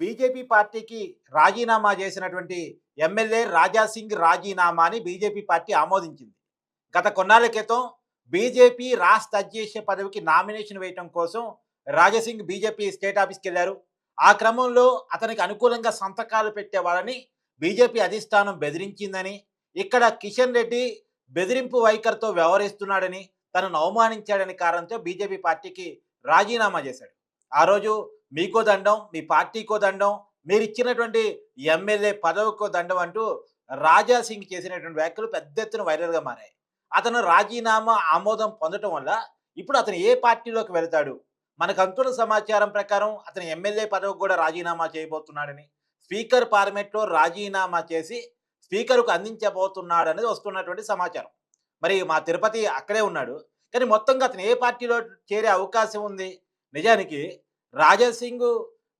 BJP పార్టీకి రాజీనామా చేసినటువంటి MLA Raja Singh రాజీనామాని BJP party ఆమోదించింది. గత కొన్నాళ్ల క్రితం బీజేపీ రాష్ట్ర అధ్యక్ష పదవికి నామినేషన్ వేయటం కోసం రాజాసింగ్ బీజేపీ స్టేట్ ఆఫీస్కి వెళ్ళారు. ఆ క్రమంలో అతనికి అనుకూలంగా సంతకాలు పెట్టే వాళ్ళని బీజేపీ అధిష్టానం బెదిరించిందని, ఇక్కడ కిషన్ రెడ్డి బెదిరింపు వైఖరితో వ్యవహరిస్తున్నాడని, తనను అవమానించాడని కారణంతో బీజేపీ పార్టీకి రాజీనామా చేశాడు. ఆ రోజు మీకో దండం, మీ పార్టీకో దండం, మీరిచ్చినటువంటి ఎమ్మెల్యే పదవికో దండం అంటూ రాజా సింగ్ చేసినటువంటి వ్యాఖ్యలు పెద్ద ఎత్తున వైరల్‌గా మారాయి. అతను రాజీనామా ఆమోదం పొందటం వల్ల ఇప్పుడు అతను ఏ పార్టీలోకి వెళ్తాడు? మనకు అందుతున్న సమాచారం ప్రకారం అతను ఎమ్మెల్యే పదవికి కూడా రాజీనామా చేయబోతున్నాడని, స్పీకర్ పార్లమెంట్‌లో రాజీనామా చేసి స్పీకర్‌కు అందించబోతున్నాడనేది వస్తున్నటువంటి సమాచారం. మరి మా తిరుపతి అక్కడే ఉన్నాడు. కానీ మొత్తంగా అతను ఏ పార్టీలో చేరే అవకాశం ఉంది? నిజానికి రాజా సింగ్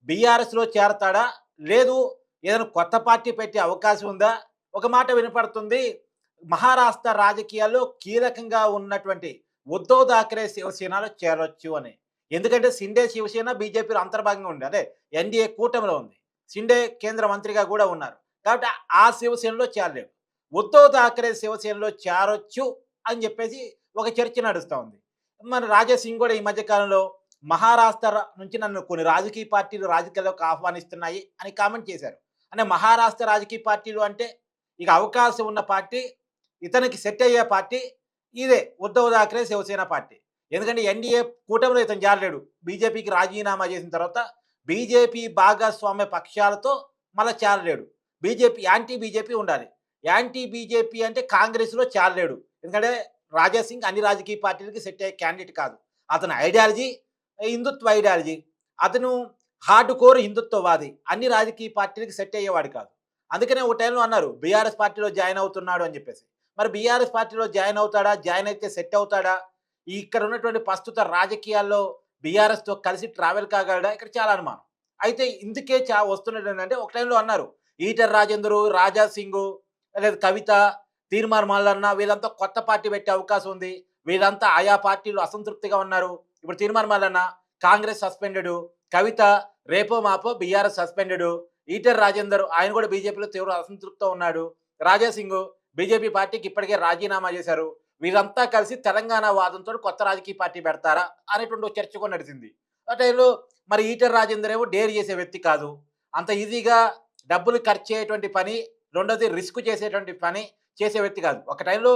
బీఆర్ఎస్‌లో చేరతాడా? లేదు ఏదైనా కొత్త పార్టీ పెట్టే అవకాశం ఉందా? ఒక మాట వినపడుతుంది. మహారాష్ట్ర రాజకీయాల్లో కీలకంగా ఉన్నటువంటి ఉద్ధవ్ థాక్రే శివసేనలో చేరొచ్చు అని. ఎందుకంటే షిండే శివసేన బీజేపీలో అంతర్భాగంగా ఉంది. అదే ఎన్డీఏ కూటమిలో ఉంది. షిండే కేంద్ర మంత్రిగా కూడా ఉన్నారు. కాబట్టి ఆ శివసేనలో చేరలేడు. ఉద్ధవ్ థాక్రే శివసేనలో చేరొచ్చు అని చెప్పేసి ఒక చర్చ నడుస్తా ఉంది. మన రాజా సింగ్ కూడా ఈ మధ్య కాలంలో మహారాష్ట్ర నుంచి నన్ను కొన్ని రాజకీయ పార్టీలు రాజకీయాల్లోకి ఆహ్వానిస్తున్నాయి అని కామెంట్ చేశారు. అంటే మహారాష్ట్ర రాజకీయ పార్టీలు అంటే ఇక అవకాశం ఉన్న పార్టీ, ఇతనికి సెట్ అయ్యే పార్టీ ఇదే ఉద్ధవ్ థాక్రే శివసేన పార్టీ. ఎందుకంటే ఎన్డీఏ కూటమిలో ఇతను చేరలేడు. బీజేపీకి రాజీనామా చేసిన తర్వాత బీజేపీ భాగస్వామ్య పక్షాలతో మళ్ళా చేరలేడు. బీజేపీ యాంటీ బీజేపీ ఉండాలి. యాంటీ బీజేపీ అంటే కాంగ్రెస్‌లో చేరలేడు. ఎందుకంటే రాజా సింగ్ అన్ని రాజకీయ పార్టీలకి సెట్ అయ్యే క్యాండిడేట్ కాదు. అతని ఐడియాలజీ హిందుత్వ ఐడియాలజీ. అతను హార్డ్ కోర్ హిందుత్వవాది. అన్ని రాజకీయ పార్టీలకి సెట్ అయ్యేవాడు కాదు. అందుకనే ఒక టైంలో అన్నారు బీఆర్ఎస్ పార్టీలో జాయిన్ అవుతున్నాడు అని చెప్పేసి. మరి బీఆర్ఎస్ పార్టీలో జాయిన్ అవుతాడా? జాయిన్ అయితే సెట్ అవుతాడా? ఇక్కడ ఉన్నటువంటి ప్రస్తుత రాజకీయాల్లో బీఆర్ఎస్‌తో కలిసి ట్రావెల్ కాగలడా? ఇక్కడ చాలా అనుమానం. అయితే ఇందుకే వస్తున్నది ఏంటంటే ఒక టైంలో అన్నారు ఈటెల రాజేందరు, రాజా సింగు, లేదా కవిత, తీర్మార్ మల్లన్న వీళ్ళంతా కొత్త పార్టీ పెట్టే అవకాశం ఉంది. వీళ్ళంతా ఆయా పార్టీలు అసంతృప్తిగా ఉన్నారు. ఇప్పుడు తీర్మార్ మల్లన్న కాంగ్రెస్ సస్పెండెడు, కవిత రేపో మాపో బీఆర్ఎస్ సస్పెండెడు, ఈటెల రాజేందర్ ఆయన కూడా బీజేపీలో తీవ్ర అసంతృప్తితో ఉన్నాడు. రాజా సింగ్ బీజేపీ పార్టీకి ఇప్పటికే రాజీనామా చేశారు. వీళ్ళంతా కలిసి తెలంగాణ వాదంతో కొత్త రాజకీయ పార్టీ పెడతారా అనేటువంటి ఒక చర్చ కూడా నడిచింది. ఆ టైంలో మరి ఈటెల రాజేందర్ ఏమో డేర్ చేసే వ్యక్తి కాదు. అంత ఈజీగా డబ్బులు ఖర్చు అయ్యేటువంటి పని, రెండోది రిస్క్ చేసేటువంటి పని చేసే వ్యక్తి కాదు. ఒక టైంలో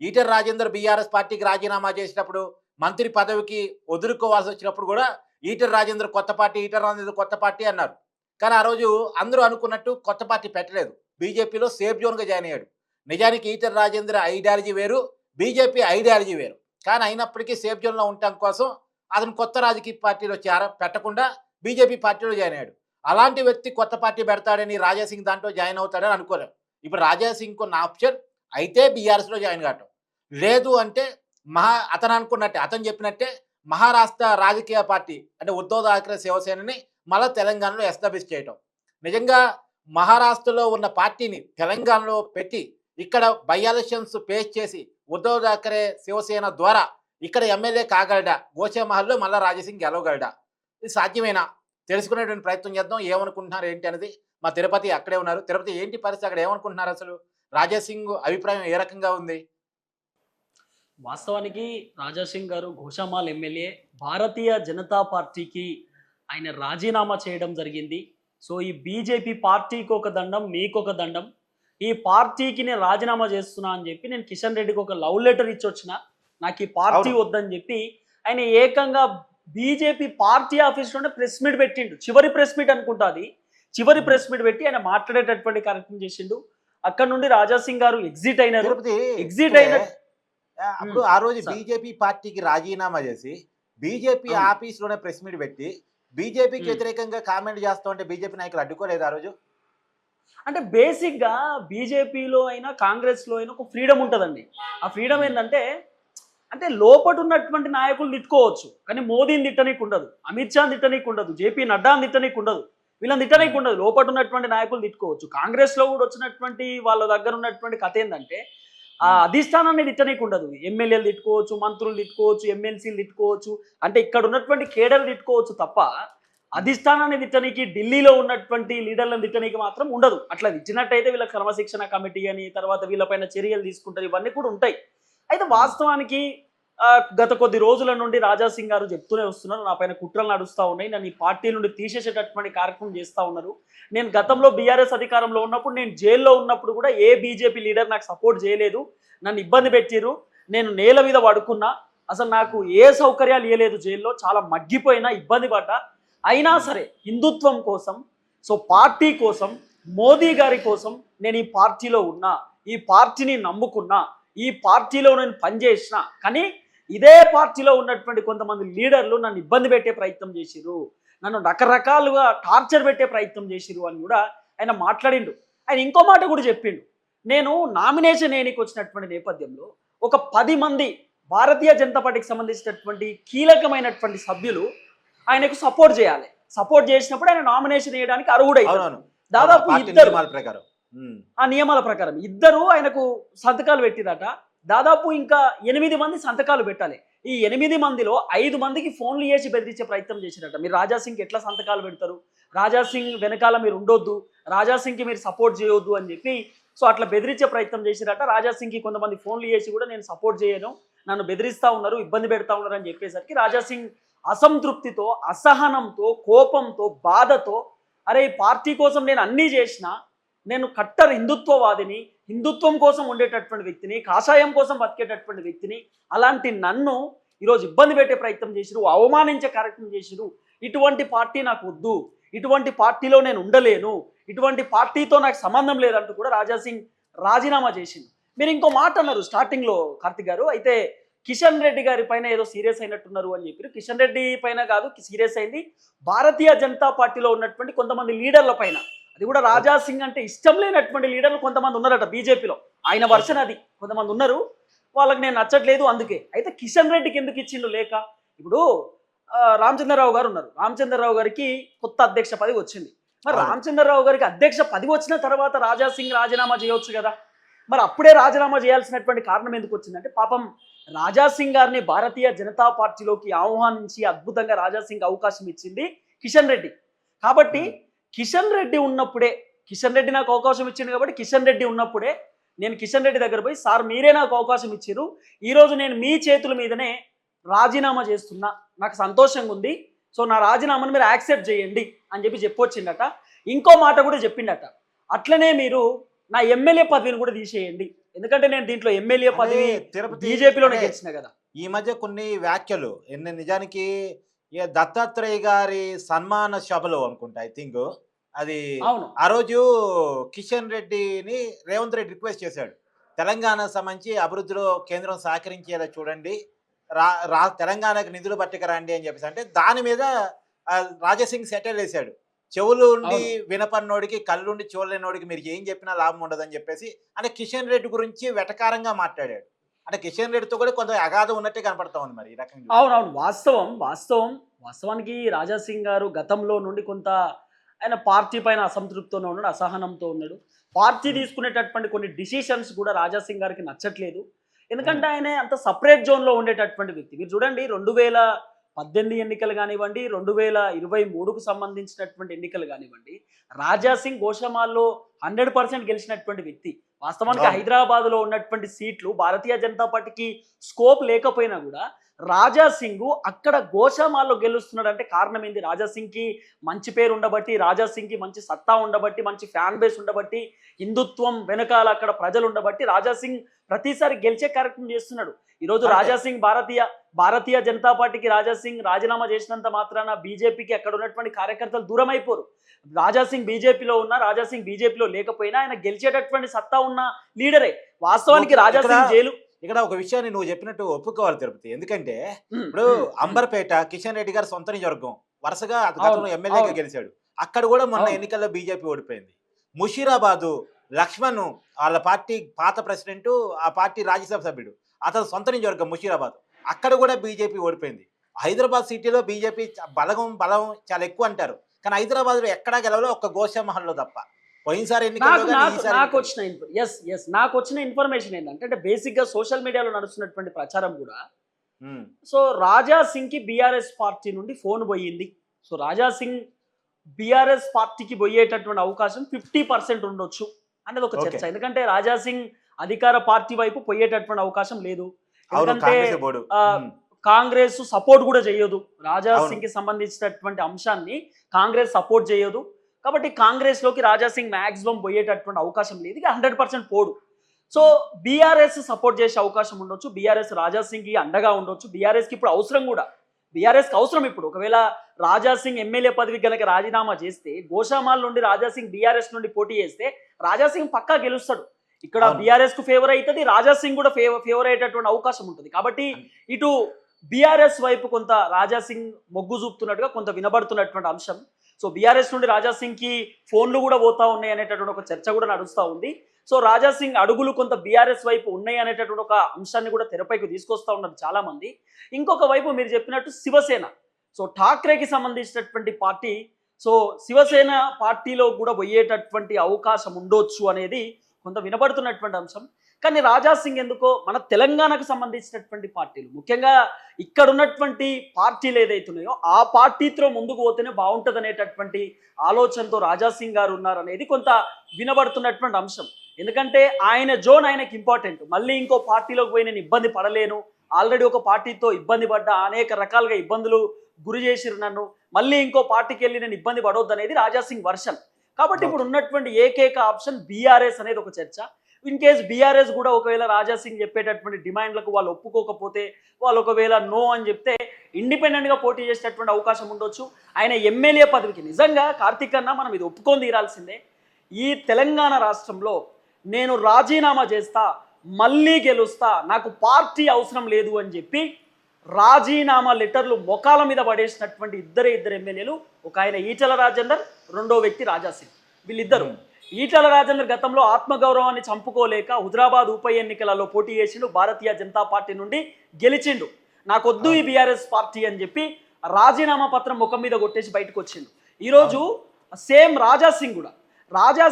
ఈటెల రాజేందర్ బీఆర్ఎస్ పార్టీకి రాజీనామా చేసినప్పుడు మంత్రి పదవికి వదులుకోవాల్సి వచ్చినప్పుడు కూడా ఈటెల రాజేందర్ కొత్త పార్టీ, ఈటెల రాజేందర్ కొత్త పార్టీ అన్నారు. కానీ ఆ రోజు అందరూ అనుకున్నట్టు కొత్త పార్టీ పెట్టలేదు. బీజేపీలో సేఫ్ జోన్‌గా జాయిన్ అయ్యాడు. నిజానికి ఈటెల రాజేందర్ ఐడియాలజీ వేరు, బీజేపీ ఐడియాలజీ వేరు. కానీ అయినప్పటికీ సేఫ్ జోన్‌లో ఉండటం కోసం అతను కొత్త రాజకీయ పార్టీలో పెట్టకుండా బీజేపీ పార్టీలో జాయిన్ అయ్యాడు. అలాంటి వ్యక్తి కొత్త పార్టీ పెడతాడని రాజా సింగ్ దాంట్లో జాయిన్ అవుతాడని అనుకోలేం. ఇప్పుడు రాజా సింగ్‌కి ఉన్న ఆప్షన్ అయితే బీఆర్ఎస్‌లో జాయిన్ కావటం. లేదు అంటే అతను అనుకున్నట్టే, అతను చెప్పినట్టే మహారాష్ట్ర రాజకీయ పార్టీ అంటే ఉద్ధవ్ థాక్రే శివసేనని మళ్ళా తెలంగాణలో ఎస్టాబ్లిష్ చేయటం. నిజంగా మహారాష్ట్రలో ఉన్న పార్టీని తెలంగాణలో పెట్టి ఇక్కడ బై ఎలక్షన్స్ ఫేస్ చేసి ఉద్ధవ్ థాక్రే శివసేన ద్వారా ఇక్కడ ఎమ్మెల్యే కాగలడా? గోషామహల్‌లో మళ్ళా రాజాసింగ్ గెలవగలడా? ఇది సాధ్యమేనా? తెలుసుకునేటువంటి ప్రయత్నం చేద్దాం. ఏమనుకుంటున్నారు ఏంటి అనేది మా తిరుపతి అక్కడే ఉన్నారు. తిరుపతి ఏంటి పరిస్థితి? అక్కడ ఏమనుకుంటున్నారు అసలు? రాజాసింగ్ అభిప్రాయం ఏ రకంగా ఉంది? వాస్తవానికి రాజా సింగ్ గారు ఘోషామాల్ ఎమ్మెల్యే భారతీయ జనతా పార్టీకి ఆయన రాజీనామా చేయడం జరిగింది. సో ఈ బీజేపీ పార్టీకి ఒక దండం, మీకొక దండం. ఈ పార్టీకి నేను రాజీనామా చేస్తున్నా అని చెప్పి నేను కిషన్ రెడ్డికి ఒక లవ్ లెటర్ ఇచ్చొచ్చిన. నాకు ఈ పార్టీ అవును. వద్దని చెప్పి ఆయన ఏకంగా బీజేపీ పార్టీ ఆఫీస్‌లోనే ప్రెస్ మీట్ పెట్టిండు. చివరి ప్రెస్ మీట్ అనుకుంటా అది. చివరి హ్మ్. ప్రెస్ మీట్ పెట్టి ఆయన మాట్లాడేటటువంటి కార్యక్రమం చేసిండు. అక్కడ నుండి రాజా సింగ్ గారు ఎగ్జిట్ అయినారు. తిరుపతి ఎగ్జిట్ ఇక్కడే అయిన అప్పుడు హ్మ్. ఆ రోజు సార్. బీజేపీ పార్టీకి రాజీనామా చేసి, బీజేపీ అవును. ఆఫీస్‌లోనే ప్రెస్ మీట్ పెట్టి, బీజేపీకి హ్మ్. వ్యతిరేకంగా కామెంట్ చేస్తా ఉంటే బీజేపీ నాయకులు అడ్డుకోలేదా ఆ రోజు? అంటే బేసిక్‌గా బీజేపీలో అయినా, కాంగ్రెస్‌లో అయినా ఒక ఫ్రీడమ్ ఉంటదండి. ఆ ఫ్రీడమ్ హ్మ్. ఏందంటే, అంటే లోపట ఉన్నటువంటి నాయకులు తిట్టుకోవచ్చు. కానీ మోదీని తిట్టనీకుండదు. అమిత్ షాని తిట్టనీకుండదు. జేపీ నడ్డాని తిట్టనీకుండదు. వీళ్ళని హ్మ్. తిట్టనీకుండదు. లోపట ఉన్నటువంటి నాయకులు తిట్టుకోవచ్చు. కాంగ్రెస్‌లో కూడా వచ్చినటువంటి వాళ్ళ దగ్గర ఉన్నటువంటి కథ ఏందంటే, ఆ హ్మ్. అధిష్టానాన్ని తిట్టనీకుండదు. ఎమ్మెల్యేలు తిట్టుకోవచ్చు, మంత్రులు తిట్టుకోవచ్చు, ఎమ్మెల్సీలు తిట్టుకోవచ్చు. అంటే ఇక్కడ ఉన్నటువంటి కేడర్ తిట్టుకోవచ్చు తప్ప, అధిష్టానాన్ని తిట్టనీకి ఢిల్లీలో ఉన్నటువంటి లీడర్లను తిట్టనీకి మాత్రం ఉండదు. అట్లా ఇచ్చినట్టయితే వీళ్ళ క్రమశిక్షణ కమిటీ అని తర్వాత వీళ్ళపైన చర్యలు తీసుకుంటారు, ఇవన్నీ కూడా ఉంటాయి. అయితే వాస్తవానికి గత కొద్ది రోజుల నుండి రాజా సింగ్ గారు చెప్తూనే వస్తున్నారు, నా పైన కుట్రలు నడుస్తూ ఉన్నాయి, నన్ను ఈ పార్టీ నుండి తీసేసేటటువంటి కార్యక్రమం చేస్తూ ఉన్నారు. నేను గతంలో బీఆర్ఎస్ అధికారంలో ఉన్నప్పుడు, నేను జైల్లో ఉన్నప్పుడు కూడా ఏ బీజేపీ లీడర్ నాకు సపోర్ట్ చేయలేదు, నన్ను ఇబ్బంది పెట్టిరు, నేను నేల మీద పడుకున్నా, అసలు నాకు ఏ సౌకర్యాలు ఇవ్వలేదు జైల్లో, చాలా మగ్గిపోయినా, ఇబ్బంది పడ్డా. అయినా సరే హిందుత్వం కోసం, సో పార్టీ కోసం, మోదీ గారి కోసం నేను ఈ పార్టీలో ఉన్నా, ఈ పార్టీని నమ్ముకున్నా, ఈ పార్టీలో నేను పనిచేసిన. కానీ ఇదే పార్టీలో ఉన్నటువంటి కొంతమంది లీడర్లు నన్ను ఇబ్బంది పెట్టే ప్రయత్నం చేసిరు, నన్ను రకరకాలుగా టార్చర్ పెట్టే ప్రయత్నం చేసిరు అని కూడా ఆయన మాట్లాడిండు. ఆయన ఇంకో మాట కూడా చెప్పిండు, నేను నామినేషన్ వేయడానికి వచ్చినటువంటి నేపథ్యంలో ఒక 10 మంది భారతీయ జనతా పార్టీకి సంబంధించినటువంటి కీలకమైనటువంటి సభ్యులు ఆయనకు సపోర్ట్ చేయాలి, సపోర్ట్ చేసినప్పుడు ఆయన నామినేషన్ వేయడానికి అర్హుడైతాడు. దాదాపు ఇద్దరు ఆ నియమాల ప్రకారం ఇద్దరు ఆయనకు సంతకాలు పెట్టిరట. దాదాపు ఇంకా 8 మంది సంతకాలు పెట్టాలి. ఈ 8 మందిలో 5 మందికి ఫోన్లు చేసి బెదిరించే ప్రయత్నం చేసిరట. మీరు రాజా సింగ్ ఎట్లా సంతకాలు పెడతారు, రాజా సింగ్ వెనకాల మీరు ఉండొద్దు, రాజా సింగ్కి మీరు సపోర్ట్ చేయొద్దు అని చెప్పి సో అట్లా బెదిరించే ప్రయత్నం చేసిరట. రాజా సింగ్కి కొంతమంది ఫోన్లు చేసి కూడా నేను సపోర్ట్ చేయను, నన్ను బెదిరిస్తూ ఉన్నారు, ఇబ్బంది పెడతా ఉన్నారు అని చెప్పేసరికి రాజా సింగ్ అసంతృప్తితో, అసహనంతో, కోపంతో, బాధతో, అరే ఈ పార్టీ కోసం నేను అన్నీ చేసిన, నేను కట్టర్ హిందుత్వవాదిని, హిందుత్వం కోసం ఉండేటటువంటి వ్యక్తిని, కాషాయం కోసం బతికేటటువంటి వ్యక్తిని, అలాంటి నన్ను ఈరోజు ఇబ్బంది పెట్టే ప్రయత్నం చేసిరు, అవమానించే కార్యక్రమం చేసిరు, ఇటువంటి పార్టీ నాకు వద్దు, ఇటువంటి పార్టీలో నేను ఉండలేను, ఇటువంటి పార్టీతో నాకు సంబంధం లేదంటూ కూడా రాజా సింగ్ రాజీనామా చేసింది. మీరు ఇంకో మాట అన్నారు స్టార్టింగ్లో కార్తిక్ గారు, అయితే కిషన్ రెడ్డి గారి పైన ఏదో సీరియస్ అయినట్టున్నారు అని చెప్పారు. కిషన్ రెడ్డి పైన కాదు సీరియస్ అయింది, భారతీయ జనతా పార్టీలో ఉన్నటువంటి కొంతమంది లీడర్ల పైన. అది కూడా రాజా సింగ్ అంటే ఇష్టం లేనటువంటి లీడర్లు కొంతమంది ఉన్నారట బీజేపీలో, ఆయన వర్షన్ అది, కొంతమంది ఉన్నారు, వాళ్ళకి నేను నచ్చట్లేదు అందుకే. అయితే కిషన్ రెడ్డికి ఎందుకు ఇచ్చిండు లేక, ఇప్పుడు రామచంద్రరావు గారు ఉన్నారు, రామచంద్రరావు గారికి కొత్త అధ్యక్ష పదవి వచ్చింది. మరి రామచంద్రరావు గారికి అధ్యక్ష పదవి వచ్చిన తర్వాత రాజా సింగ్ రాజీనామా చేయవచ్చు కదా, మరి అప్పుడే రాజీనామా చేయాల్సినటువంటి కారణం ఎందుకు వచ్చిందంటే, పాపం రాజా సింగ్ గారిని భారతీయ జనతా పార్టీలోకి ఆహ్వానించి అద్భుతంగా రాజా సింగ్ అవకాశం ఇచ్చింది కిషన్ రెడ్డి. కాబట్టి కిషన్ రెడ్డి ఉన్నప్పుడే, కిషన్ రెడ్డి నాకు అవకాశం ఇచ్చింది కాబట్టి కిషన్ రెడ్డి ఉన్నప్పుడే నేను కిషన్ రెడ్డి దగ్గర పోయి, సార్ మీరే నాకు అవకాశం ఇచ్చారు, ఈరోజు నేను మీ చేతుల మీదనే రాజీనామా చేస్తున్నా, నాకు సంతోషంగా ఉంది, సో నా రాజీనామాను మీరు యాక్సెప్ట్ చేయండి అని చెప్పొచ్చిండట. ఇంకో మాట కూడా చెప్పిండట, అట్లనే మీరు నా ఎమ్మెల్యే పదవిని కూడా తీసేయండి, ఎందుకంటే నేను దీంట్లో ఎమ్మెల్యే పదవి బీజేపీలోనే గెలిచిన కదా. ఈ మధ్య కొన్ని వ్యాఖ్యలు నిజానికి దత్తాత్రేయ గారి సన్మాన సభలో అనుకుంటా, ఐ థింక్ అది, ఆ రోజు కిషన్ రెడ్డిని రేవంత్ రెడ్డి రిక్వెస్ట్ చేశాడు, తెలంగాణ సంబంధించి అభివృద్ధిలో కేంద్రం సహకరించేలా చూడండి, తెలంగాణకు నిధులు పట్టుకరండి అని చెప్పేసి అంటే, దాని మీద రాజాసింగ్ సెటిల్ వేశాడు, చెవులు ఉండి వినపన్నోడికి కళ్ళుండి చూడలేనోడికి మీరు ఏం చెప్పినా లాభం ఉండదని చెప్పేసి అంటే కిషన్ రెడ్డి గురించి వెటకారంగా మాట్లాడాడు. అంటే కిషన్ రెడ్డితో కూడా కొంత అగాధం ఉన్నట్టే కనపడతా ఉంది మరి ఈ రకంగా. అవునవును, వాస్తవానికి రాజా సింగ్ గారు గతంలో నుండి కొంత ఆయన పార్టీ పైన అసంతృప్తితో ఉన్నాడు, అసహనంతో ఉన్నాడు. పార్టీ తీసుకునేటటువంటి కొన్ని డిసిషన్స్ కూడా రాజా సింగ్ గారికి నచ్చట్లేదు, ఎందుకంటే ఆయన అంత సపరేట్ జోన్లో ఉండేటటువంటి వ్యక్తి. మీరు చూడండి 2018 ఎన్నికలు కానివ్వండి, 2023కు సంబంధించినటువంటి ఎన్నికలు కానివ్వండి, రాజా సింగ్ గోషామాల్లో 100% గెలిచినటువంటి వ్యక్తి. వాస్తవానికి హైదరాబాద్లో ఉన్నటువంటి సీట్లు భారతీయ జనతా పార్టీకి స్కోప్ లేకపోయినా కూడా రాజా సింగ్ అక్కడ గోషామాల్లో గెలుస్తున్నాడు అంటే కారణం ఏంది, రాజా సింగ్కి మంచి పేరు ఉండబట్టి, రాజా సింగ్కి మంచి సత్తా ఉండబట్టి, మంచి ఫ్యాన్ బేస్ ఉండబట్టి, హిందుత్వం వెనకాల అక్కడ ప్రజలు ఉండబట్టి రాజా సింగ్ ప్రతిసారి గెలిచే కార్యక్రమం చేస్తున్నాడు. ఈరోజు రాజా సింగ్ భారతీయ జనతా పార్టీకి రాజా సింగ్ రాజీనామా చేసినంత మాత్రాన బీజేపీకి అక్కడ ఉన్నటువంటి కార్యకర్తలు దూరం అయిపోరు. రాజా సింగ్ బీజేపీలో ఉన్నా, రాజా సింగ్ బీజేపీలో లేకపోయినా ఆయన గెలిచేటటువంటి సత్తా ఉన్న లీడరే. వాస్తవానికి రాజా సింగ్ జైలు ఇక్కడ ఒక విషయాన్ని నువ్వు చెప్పినట్టు ఒప్పుకోవాలి తిరుపతి, ఎందుకంటే ఇప్పుడు అంబర్పేట కిషన్ రెడ్డి గారు సొంత నియోజకవర్గం, వరుసగా గతంలో ఎమ్మెల్యేగా గెలిచాడు, అక్కడ కూడా మొన్న ఎన్నికల్లో బీజేపీ ఓడిపోయింది. ముషీరాబాదు లక్ష్మణ్ వాళ్ళ పార్టీ పాత ప్రెసిడెంట్, ఆ పార్టీ రాజ్యసభ సభ్యుడు, అతను సొంత నియోజకవర్గం ముషీరాబాద్, అక్కడ కూడా బీజేపీ ఓడిపోయింది. హైదరాబాద్ సిటీలో బీజేపీ బలం చాలా ఎక్కువ అంటారు, కానీ హైదరాబాద్ లో ఎక్కడా గెలవలో ఒక్క గోషామహల్లో తప్ప. పోయినసారి నాకు వచ్చిన ఇన్ఫర్మేషన్ ఏంటంటే బేసిక్ గా సోషల్ మీడియాలో నడుస్తున్నటువంటి ప్రచారం కూడా, సో రాజా సింగ్ కి బీఆర్ఎస్ పార్టీ నుండి ఫోన్ పోయింది, సో రాజా సింగ్ బీఆర్ఎస్ పార్టీకి పోయేటటువంటి అవకాశం 50% ఉండొచ్చు అనేది ఒక చర్చ. ఓకే. ఎందుకంటే రాజా సింగ్ అధికార పార్టీ వైపు పోయేటటువంటి అవకాశం లేదు. అవును, ఎందుకంటే కాంగ్రెస్ బోర్డు. కాంగ్రెస్ సపోర్ట్ కూడా చేయదు. రాజా అవును. సింగ్ కి సంబంధించినటువంటి అంశాన్ని కాంగ్రెస్ సపోర్ట్ చేయదు. కాబట్టి కాంగ్రెస్ లోకి రాజా సింగ్ మాక్సిమం పోయేటటువంటి అవకాశం లేదు. ఇక 100% పోడు. సో బీఆర్ఎస్ సపోర్ట్ చేసే అవకాశం ఉండొచ్చు. బీఆర్ఎస్ రాజా సింగ్ కి అండగా ఉండొచ్చు. బీఆర్ఎస్ కి ఇప్పుడు అవసరం కూడా. బీఆర్ఎస్ కి అవసరం ఇప్పుడు. ఒకవేళ రాజా సింగ్ ఎమ్మెల్యే పదవి కనుక రాజీనామా చేస్తే, గోషామాల్ నుండి రాజా సింగ్ బీఆర్ఎస్ నుండి పోటీ చేస్తే రాజా సింగ్ పక్కా గెలుస్తాడు. ఇక్కడ అవును. బీఆర్ఎస్ కు ఫేవర్ అవుతుంది, రాజా సింగ్ కూడా ఫేవర్ అయ్యేటటువంటి అవకాశం ఉంటుంది. కాబట్టి ఇటు బీఆర్ఎస్ వైపు కొంత రాజా సింగ్ మొగ్గు చూపుతున్నట్టుగా కొంత వినబడుతున్నటువంటి అంశం. సో బీఆర్ఎస్ నుండి రాజా సింగ్ కి ఫోన్లు కూడా పోతా ఉన్నాయి అనేటటువంటి ఒక చర్చ కూడా నడుస్తూ ఉంది. సో రాజా సింగ్ అడుగులు కొంత బీఆర్ఎస్ వైపు ఉన్నాయి అనేటటువంటి ఒక అంశాన్ని కూడా తెరపైకి తీసుకొస్తా ఉన్నారు చాలా మంది. ఇంకొక వైపు మీరు చెప్పినట్టు శివసేన, సో ఠాక్రేకి సంబంధించినటువంటి పార్టీ, సో శివసేన పార్టీలో కూడా పోయేటటువంటి అవకాశం ఉండొచ్చు అనేది కొంత వినబడుతున్నటువంటి అంశం. కానీ రాజా సింగ్ ఎందుకో మన తెలంగాణకు సంబంధించినటువంటి పార్టీలు, ముఖ్యంగా ఇక్కడ ఉన్నటువంటి పార్టీలు ఏదైతున్నాయో ఆ పార్టీతో ముందుకు పోతేనే బాగుంటుంది అనేటటువంటి ఆలోచనతో రాజా సింగ్ గారు ఉన్నారనేది కొంత వినబడుతున్నటువంటి అంశం. ఎందుకంటే ఆయన జోన్ ఆయనకి ఇంపార్టెంట్. మళ్ళీ ఇంకో పార్టీలోకి పోయి నేను ఇబ్బంది పడలేను, ఆల్రెడీ ఒక పార్టీతో ఇబ్బంది పడ్డా, అనేక రకాలుగా ఇబ్బందులు గురి చేసిరు నన్ను, మళ్ళీ ఇంకో పార్టీకి వెళ్ళి నేను ఇబ్బంది పడవద్దు అనేది రాజా సింగ్ వర్షన్. కాబట్టి ఇప్పుడు ఉన్నటువంటి ఏకైక ఆప్షన్ బీఆర్ఎస్ అనేది ఒక చర్చ. ఇన్ కేస్ బీఆర్ఎస్ కూడా ఒకవేళ రాజా సింగ్ చెప్పేటటువంటి డిమాండ్లకు వాళ్ళు ఒప్పుకోకపోతే, వాళ్ళు ఒకవేళ నో అని చెప్తే ఇండిపెండెంట్గా పోటీ చేసేటటువంటి అవకాశం ఉండొచ్చు. ఆయన ఎమ్మెల్యే పదవికి నిజంగా కార్తీక్ అన్న మనం ఇది ఒప్పుకొని తీరాల్సిందే. ఈ తెలంగాణ రాష్ట్రంలో నేను రాజీనామా చేస్తా, మళ్ళీ గెలుస్తా, నాకు పార్టీ అవసరం లేదు అని చెప్పి రాజీనామా లెటర్లు మొకాల మీద పడేసినటువంటి ఇద్దరు ఎమ్మెల్యేలు. ఒక ఆయన ఈటల రాజేందర్, రెండో వ్యక్తి రాజా సింగ్. వీళ్ళిద్దరు. ఈటల రాజేందర్ గతంలో ఆత్మగౌరవాన్ని చంపుకోలేక హుజరాబాద్ ఉప ఎన్నికలలో పోటీ చేసిండు, భారతీయ జనతా పార్టీ నుండి గెలిచిండు. నాకొద్దు ఈ బీఆర్ఎస్ పార్టీ అని చెప్పి రాజీనామా పత్రం ముఖం మీద కొట్టేసి బయటకు వచ్చిండు. ఈరోజు సేమ్ రాజా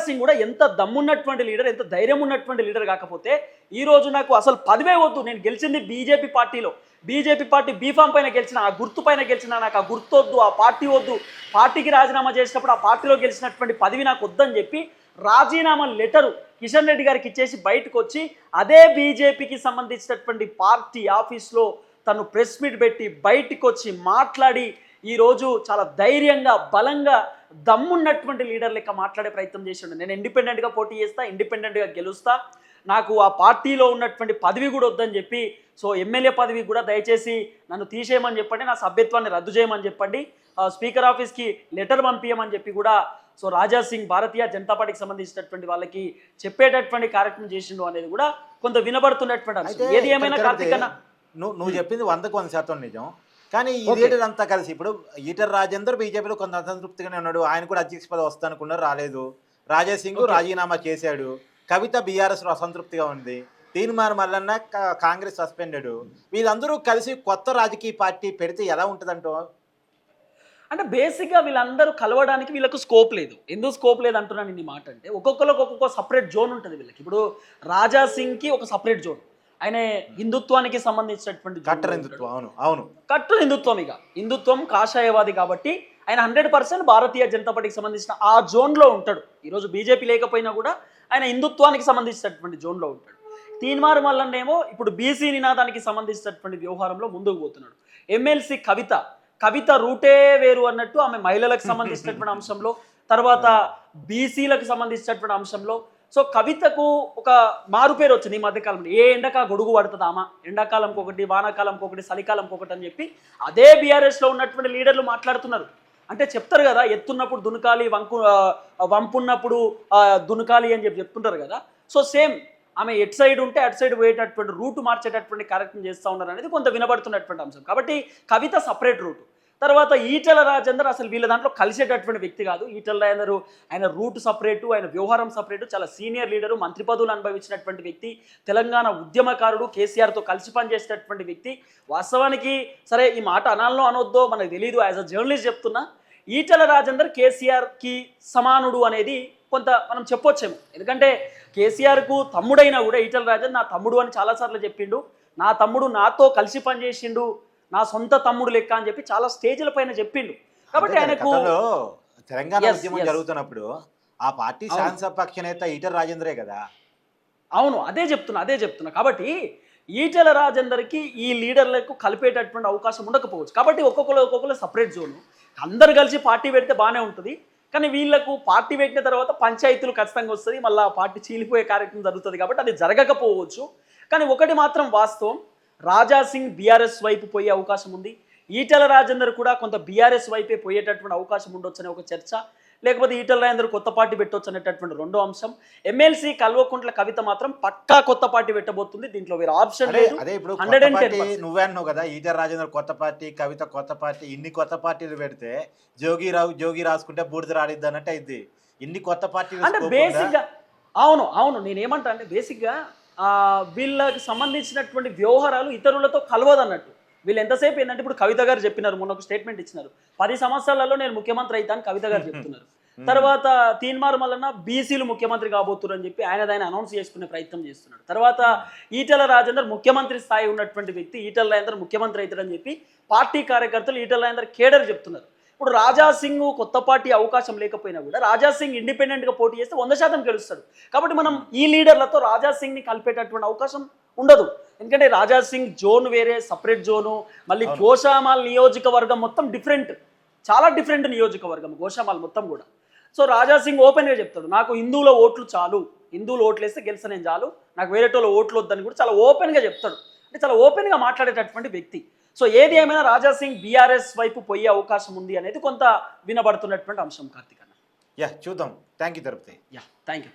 సింగ్ కూడా ఎంత దమ్మున్నటువంటి లీడర్, ఎంత ధైర్యం ఉన్నటువంటి లీడర్ కాకపోతే ఈరోజు నాకు అసలు పదవే వద్దు, నేను గెలిచింది బీజేపీ పార్టీలో, బీజేపీ పార్టీ బీఫామ్ పైన గెలిచిన, ఆ గుర్తు పైన గెలిచిన, నాకు ఆ గుర్తు వద్దు, ఆ పార్టీ వద్దు, పార్టీకి రాజీనామా చేసినప్పుడు ఆ పార్టీలో గెలిచినటువంటి పదవి నాకు వద్దని చెప్పి రాజీనామా లెటరు కిషన్ రెడ్డి గారికి ఇచ్చేసి బయటకు వచ్చి అదే బీజేపీకి సంబంధించినటువంటి పార్టీ ఆఫీస్లో తను ప్రెస్ మీట్ పెట్టి బయటకు వచ్చి మాట్లాడి ఈరోజు చాలా ధైర్యంగా, బలంగా, దమ్మున్నటువంటి లీడర్ లెక్క మాట్లాడే ప్రయత్నం చేసిండు. నేను ఇండిపెండెంట్గా పోటీ చేస్తా, ఇండిపెండెంట్గా గెలుస్తా, నాకు ఆ పార్టీలో ఉన్నటువంటి పదవి కూడా వద్దని చెప్పి, సో ఎమ్మెల్యే పదవి కూడా దయచేసి నన్ను తీసేయమని చెప్పండి, నా సభ్యత్వాన్ని రద్దు చేయమని చెప్పండి, స్పీకర్ ఆఫీస్కి లెటర్ పంపించమని చెప్పి కూడా సో రాజా సింగ్ భారతీయ జనతా పార్టీకి సంబంధించినటువంటి వాళ్ళకి చెప్పేటటువంటి కార్యక్రమం చేసిండు అనేది కూడా కొంత వినబడుతున్నటువంటి అంశం. ఏది ఏమైనా కార్తీక్ అన్న, నువ్వు చెప్పింది 100% నిజం. కానీ ఈ లీడర్ అంతా కలిసి ఇప్పుడు ఈటల రాజేందర్ బీజేపీలో కొంత అసంతృప్తిగానే ఉన్నాడు. ఆయన కూడా అధ్యక్ష పదవి వస్తానుకున్నారు, రాలేదు. రాజా సింగ్ రాజీనామా చేశాడు. కవిత బీఆర్ఎస్లో అసంతృప్తిగా ఉంది. తీర్మానం మల్లన్న కాంగ్రెస్ సస్పెండెడ్. వీళ్ళందరూ కలిసి కొత్త రాజకీయ పార్టీ పెడితే ఎలా ఉంటుందంటో? అంటే బేసిక్గా వీళ్ళందరూ కలవడానికి వీళ్ళకు స్కోప్ లేదు. ఎందుకు స్కోప్ లేదు అంటున్నాను ఈ మాట అంటే, ఒక్కొక్కరికి ఒక్కొక్క సపరేట్ జోన్ ఉంటుంది వీళ్ళకి. ఇప్పుడు రాజా సింగ్కి ఒక సపరేట్ జోన్, ఆయన హిందుత్వానికి సంబంధించినటువంటి కట్టర్ హిందుత్వం. అవును, కట్టర్ హిందుత్వం. ఇక హిందుత్వం కాషాయవాది కాబట్టి ఆయన 100% భారతీయ జనతా పార్టీకి సంబంధించిన ఆ జోన్లో ఉంటాడు. ఈరోజు బీజేపీ లేకపోయినా కూడా ఆయన హిందుత్వానికి సంబంధించినటువంటి జోన్లో ఉంటాడు. తీన్మార్ మల్లన్నేమో ఇప్పుడు బీసీ నినాదానికి సంబంధించినటువంటి వ్యవహారంలో ముందుకు పోతున్నాడు. ఎమ్మెల్సీ కవిత రూటే వేరు అన్నట్టు ఆమె మహిళలకు సంబంధించినటువంటి అంశంలో, తర్వాత బీసీలకు సంబంధించినటువంటి అంశంలో, సో కవితకు ఒక మారు పేరు వచ్చింది ఈ మధ్యకాలంలో. ఏ ఎండకా గొడుగు పడుతుందామా, ఎండాకాలంకి ఒకటి, వానాకాలంకి ఒకటి, చలికాలంకి ఒకటి అని చెప్పి అదే బీఆర్ఎస్లో ఉన్నటువంటి లీడర్లు మాట్లాడుతున్నారు. అంటే చెప్తారు కదా, ఎత్తున్నప్పుడు దునకాలి, వంపున్నప్పుడు దునకాలి అని చెప్పి చెప్తుంటారు కదా. సో సేమ్ ఆమె ఎట్ సైడ్ ఉంటే అటు సైడ్ పోయేటటువంటి రూట్ మార్చేటటువంటి కార్యక్రమం చేస్తూ ఉన్నారు అనేది కొంత వినబడుతున్నటువంటి అంశం. కాబట్టి కవిత సపరేట్ రూట్. తర్వాత ఈటల రాజేందర్ అసలు వీళ్ళ దాంట్లో కలిసేటటువంటి వ్యక్తి కాదు. ఈటల రాజేందర్ ఆయన రూట్ సపరేటు, ఆయన వ్యవహారం సపరేటు, చాలా సీనియర్ లీడరు, మంత్రి పదవులు అనుభవించినటువంటి వ్యక్తి, తెలంగాణ ఉద్యమకారుడు, కేసీఆర్తో కలిసి పనిచేసేటటువంటి వ్యక్తి. వాస్తవానికి సరే ఈ మాట అనాలనో అనొద్దో మనకు తెలియదు, యాజ్ అ జర్నలిస్ట్ చెప్తున్నా, ఈటల రాజేందర్ కేసీఆర్కి సమానుడు అనేది కొంత మనం చెప్పొచ్చేమో. ఎందుకంటే కేసీఆర్కు తమ్ముడైనా కూడా ఈటల రాజేందర్ నా తమ్ముడు అని చాలాసార్లు చెప్పిండు, నా తమ్ముడు నాతో కలిసి పనిచేసిండు, నా సొంత తమ్ముడు లెక్క అని చెప్పి చాలా స్టేజ్ల పైన చెప్పిండు. కాబట్టి అంతే కదా, ఆయనకు గతంలో తెలంగాణ Yes, ఉద్యమం yes. జరుగుతున్నప్పుడు ఆ పార్టీ అవును. శాసనసభాపక్ష నేత ఈటల రాజేంద్రే కదా. అవును. అదే చెప్తున్నా. కాబట్టి ఈటెల రాజేందర్‌కి ఈ లీడర్‌లకు కలిపేటటువంటి అవకాశం ఉండకపోవచ్చు. కాబట్టి ఒక్కొక్కళ్ళు సెపరేట్ జోన్. అందరూ కలిసి పార్టీ పెడితే బానే ఉంటది. కానీ వీళ్ళకు పార్టీ పెట్టిన తర్వాత పంచాయతీలు ఖచ్చితంగా వస్తది. మళ్ళా పార్టీ చీలిపోయే కార్యక్రమం జరుగుతది కాబట్టి అది జరగకపోవచ్చు. కానీ ఒకటి మాత్రం వాస్తవం. రాజా సింగ్ బీఆర్ఎస్ వైపు పోయే అవకాశం ఉంది. ఈటెల రాజేందర్ కూడా కొంత బీఆర్ఎస్ వైపే పోయేటటువంటి అవకాశం ఉండొచ్చనే ఒక చర్చ. లేకపోతే ఈటెల రాజేందర్ కొత్త పార్టీ పెట్టొచ్చు అనేటటువంటి రెండో అంశం. ఎమ్మెల్సీ కల్వకుంట్ల కవిత మాత్రం పక్కా కొత్త పార్టీ పెట్టబోతుంది. దీంట్లో వేరే ఆప్షన్ అదే లేదు. అదే ఇప్పుడు కొత్త 110%. పార్టీ నువ్వే అన్నావు కదా, ఈటల రాజేందర్ కొత్త పార్టీ, కవిత కొత్త పార్టీ, ఇన్ని కొత్త పార్టీలు పెడితే జోగి రాసుకుంటే బూడిద రాడిద్ది అన్నట్టు అయింది. ఇన్ని కొత్త పార్టీలు అంటే స్కోప్ ఉందా? బేసిక్గా అవును నేనేమంటా అంటే బేసిక్గా వీళ్ళకి సంబంధించినటువంటి వ్యవహారాలు ఇతరులతో కలవదన్నట్టు. వీళ్ళు ఎంతసేపు ఏంటంటే ఇప్పుడు కవిత గారు చెప్పినారు, మొన్న ఒక స్టేట్మెంట్ ఇచ్చినారు. 10 సంవత్సరాలలో నేను ముఖ్యమంత్రి అవుతాను కవిత గారు చెప్తున్నారు. తర్వాత తీన్మార్ మల్లన్న బీసీలు ముఖ్యమంత్రి కాబోతున్నారు అని చెప్పి ఆయన అనౌన్స్ చేసుకునే ప్రయత్నం చేస్తున్నాడు. తర్వాత ఈటెల రాజేందర్ ముఖ్యమంత్రి స్థాయి ఉన్నటువంటి వ్యక్తి, ఈటెల రాజేందర్ ముఖ్యమంత్రి అవుతారని చెప్పి పార్టీ కార్యకర్తలు ఈటెల రాజేందర్ కేడర్ చెప్తున్నారు. ఇప్పుడు రాజా సింగ్ కొత్త పార్టీ అవకాశం లేకపోయినా కూడా రాజా సింగ్ ఇండిపెండెంట్గా పోటీ చేస్తే 100% గెలుస్తాడు. కాబట్టి మనం ఈ లీడర్లతో రాజా సింగ్ని కలిపేటటువంటి అవకాశం ఉండదు. ఎందుకంటే రాజా సింగ్ జోన్ వేరే, సపరేట్ జోను, మళ్ళీ గోషామాల్ నియోజకవర్గం మొత్తం డిఫరెంట్, చాలా డిఫరెంట్ నియోజకవర్గం గోషామాల్ మొత్తం కూడా. సో రాజా సింగ్ ఓపెన్గా చెప్తాడు, నాకు హిందువుల ఓట్లు చాలు, హిందువులు ఓట్లు వేస్తే గెలిస్తే నేను చాలు, నాకు వేరేటోళ్ళ ఓట్లు వద్దని కూడా చాలా ఓపెన్గా చెప్తాడు. అంటే చాలా ఓపెన్గా మాట్లాడేటటువంటి వ్యక్తి. సో ఏది ఏమైనా రాజా సింగ్ బీఆర్ఎస్ వైపు పోయే అవకాశం ఉంది అనేది కొంత వినబడుతున్నటువంటి అంశం కార్తీక్ అన్న. యా చూద్దాం. Thank you Tirupati. Yeah thank you